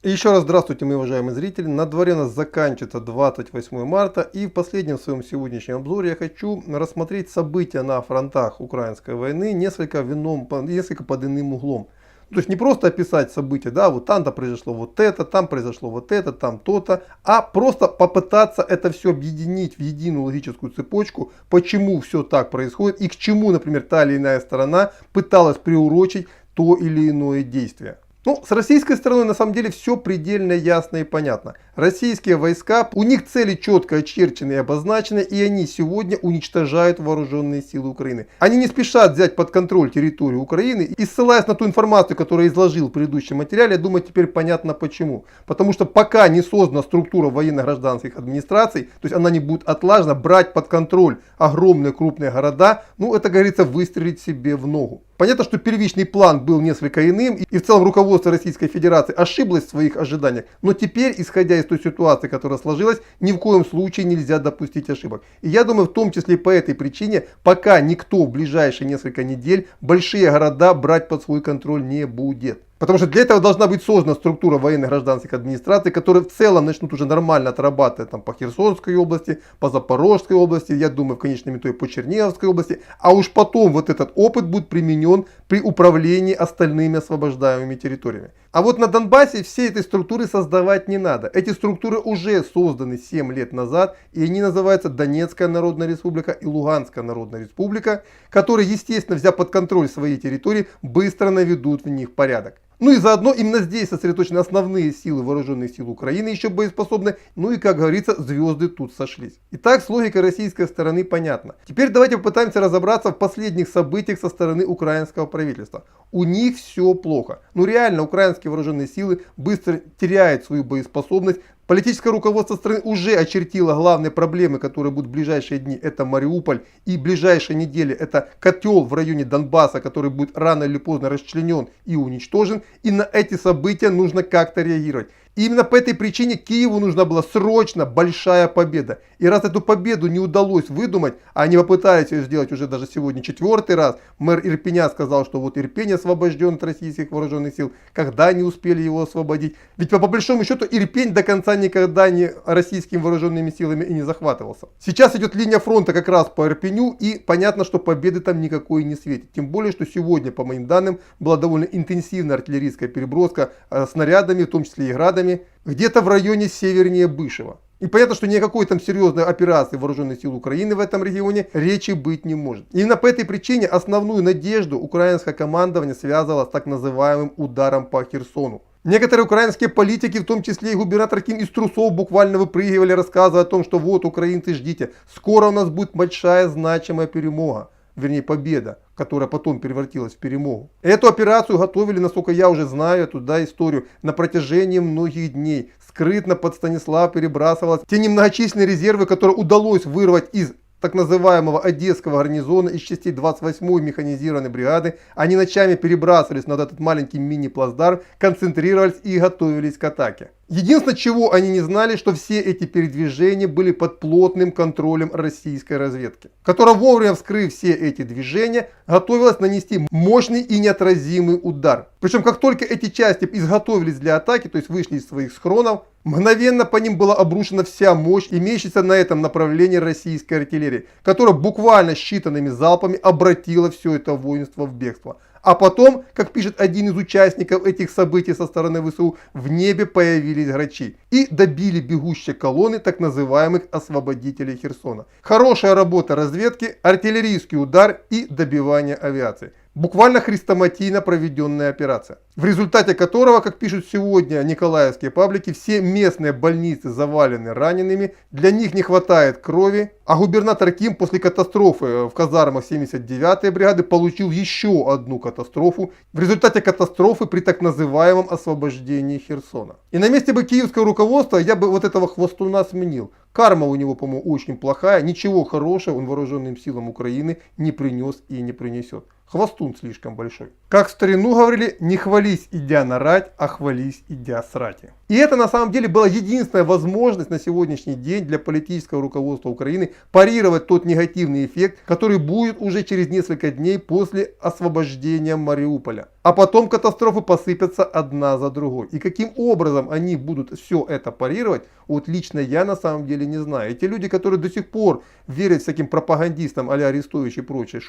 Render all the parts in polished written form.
Еще раз здравствуйте, мои уважаемые зрители. На дворе у нас заканчивается 28 марта, и в последнем своем сегодняшнем обзоре я хочу рассмотреть события на фронтах украинской войны несколько под иным углом. То есть не просто описать события, да, вот там-то произошло вот это, там произошло вот это, там то-то, а просто попытаться это все объединить в единую логическую цепочку, почему все так происходит и к чему, например, та или иная сторона пыталась приурочить то или иное действие. Ну, с российской стороны на самом деле все предельно ясно и понятно. Российские войска, у них цели четко очерчены и обозначены, и они сегодня уничтожают вооруженные силы Украины. Они не спешат взять под контроль территорию Украины, и ссылаясь на ту информацию, которую я изложил в предыдущем материале, я думаю, теперь понятно почему. Потому что пока не создана структура военно-гражданских администраций, то есть она не будет отлажена, брать под контроль огромные крупные города, ну это, говорится, выстрелить себе в ногу. Понятно, что первичный план был несколько иным, и в целом руководство Российской Федерации ошиблось в своих ожиданиях, но теперь, исходя из той ситуации, которая сложилась, ни в коем случае нельзя допустить ошибок. И я думаю, в том числе по этой причине, пока никто в ближайшие несколько недель большие города брать под свой контроль не будет. Потому что для этого должна быть создана структура военно-гражданских администраций, которые в целом начнут уже нормально отрабатывать там, по Херсонской области, по Запорожской области, я думаю, в конечном итоге по Черниговской области. А уж потом вот этот опыт будет применен при управлении остальными освобождаемыми территориями. А вот на Донбассе всей этой структуры создавать не надо. Эти структуры уже созданы 7 лет назад, и они называются Донецкая Народная Республика и Луганская Народная Республика, которые, естественно, взяв под контроль свои территории, быстро наведут в них порядок. Ну и заодно именно здесь сосредоточены основные силы вооруженных сил Украины, еще боеспособны. Ну и, как говорится, звезды тут сошлись. Итак, с логикой российской стороны понятно. Теперь давайте попытаемся разобраться в последних событиях со стороны украинского правительства. У них все плохо. Ну реально, украинские вооруженные силы быстро теряют свою боеспособность. Политическое руководство страны уже очертило главные проблемы, которые будут в ближайшие дни. Это Мариуполь, и в ближайшие недели это котел в районе Донбасса, который будет рано или поздно расчленен и уничтожен. И на эти события нужно как-то реагировать. И именно по этой причине Киеву нужна была срочно большая победа. И раз эту победу не удалось выдумать, а они попытались ее сделать уже даже сегодня 4-й раз, мэр Ирпеня сказал, что вот Ирпень освобожден от российских вооруженных сил, когда они успели его освободить. Ведь по большому счету Ирпень до конца никогда не российскими вооруженными силами и не захватывался. Сейчас идет линия фронта как раз по Ирпеню, и понятно, что победы там никакой не светит. Тем более, что сегодня, по моим данным, была довольно интенсивная артиллерийская переброска снарядами, в том числе и градами, где-то в районе севернее Бышева. И понятно, что никакой там серьезной операции вооруженных сил Украины в этом регионе речи быть не может. Именно по этой причине основную надежду украинское командование связывало с так называемым ударом по Херсону. Некоторые украинские политики, в том числе и губернатор Ким, из трусов буквально выпрыгивали, рассказывая о том, что вот, украинцы, ждите, скоро у нас будет большая значимая перемога. Вернее, победа, которая потом превратилась в перемогу. Эту операцию готовили, насколько я уже знаю эту историю, на протяжении многих дней. Скрытно под Станислав перебрасывалось те немногочисленные резервы, которые удалось вырвать из так называемого Одесского гарнизона, из частей 28-й механизированной бригады. Они ночами перебрасывались на этот маленький мини-плацдарм, концентрировались и готовились к атаке. Единственное, чего они не знали, что все эти передвижения были под плотным контролем российской разведки, которая, вовремя вскрыв все эти движения, готовилась нанести мощный и неотразимый удар. Причем, как только эти части изготовились для атаки, то есть вышли из своих схронов, мгновенно по ним была обрушена вся мощь, имеющаяся на этом направлении российской артиллерии, которая буквально считанными залпами обратила все это воинство в бегство. А потом, как пишет один из участников этих событий со стороны ВСУ, в небе появились грачи и добили бегущие колонны так называемых освободителей Херсона. Хорошая работа разведки, артиллерийский удар и добивание авиации. Буквально хрестоматийно проведенная операция, в результате которого, как пишут сегодня николаевские паблики, все местные больницы завалены ранеными, для них не хватает крови, а губернатор Ким после катастрофы в казармах 79-й бригады получил еще одну катастрофу, в результате катастрофы при так называемом освобождении Херсона. И на месте бы киевского руководства я бы вот этого хвостуна сменил. Карма у него, по-моему, очень плохая, ничего хорошего он вооруженным силам Украины не принес и не принесет. Хвостун слишком большой. Как в старину говорили, не хвались идя на рать, а хвались идя с рати. И это на самом деле была единственная возможность на сегодняшний день для политического руководства Украины парировать тот негативный эффект, который будет уже через несколько дней после освобождения Мариуполя. А потом катастрофы посыпятся одна за другой. И каким образом они будут все это парировать, вот лично я на самом деле не знаю. Эти люди, которые до сих пор верят всяким пропагандистам а-ля Арестович и прочее.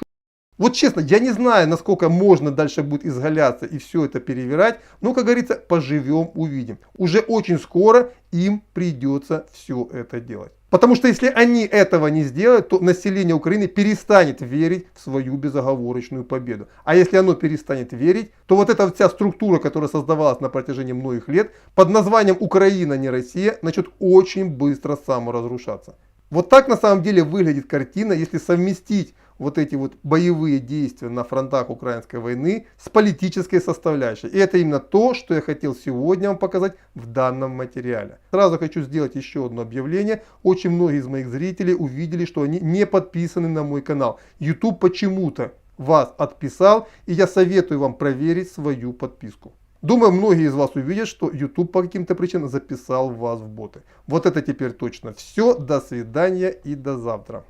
Вот честно, я не знаю, насколько можно дальше будет изгаляться и все это перевирать. Но, как говорится, поживем, увидим. Уже очень скоро им придется все это делать. Потому что если они этого не сделают, то население Украины перестанет верить в свою безоговорочную победу. А если оно перестанет верить, то вот эта вся структура, которая создавалась на протяжении многих лет, под названием Украина, не Россия, начнет очень быстро саморазрушаться. Вот так на самом деле выглядит картина, если совместить вот эти вот боевые действия на фронтах украинской войны с политической составляющей. И это именно то, что я хотел сегодня вам показать в данном материале. Сразу хочу сделать еще одно объявление. Очень многие из моих зрителей увидели, что они не подписаны на мой канал. YouTube почему-то вас отписал, и я советую вам проверить свою подписку. Думаю, многие из вас увидят, что YouTube по каким-то причинам записал вас в боты. Вот это теперь точно все. До свидания и до завтра.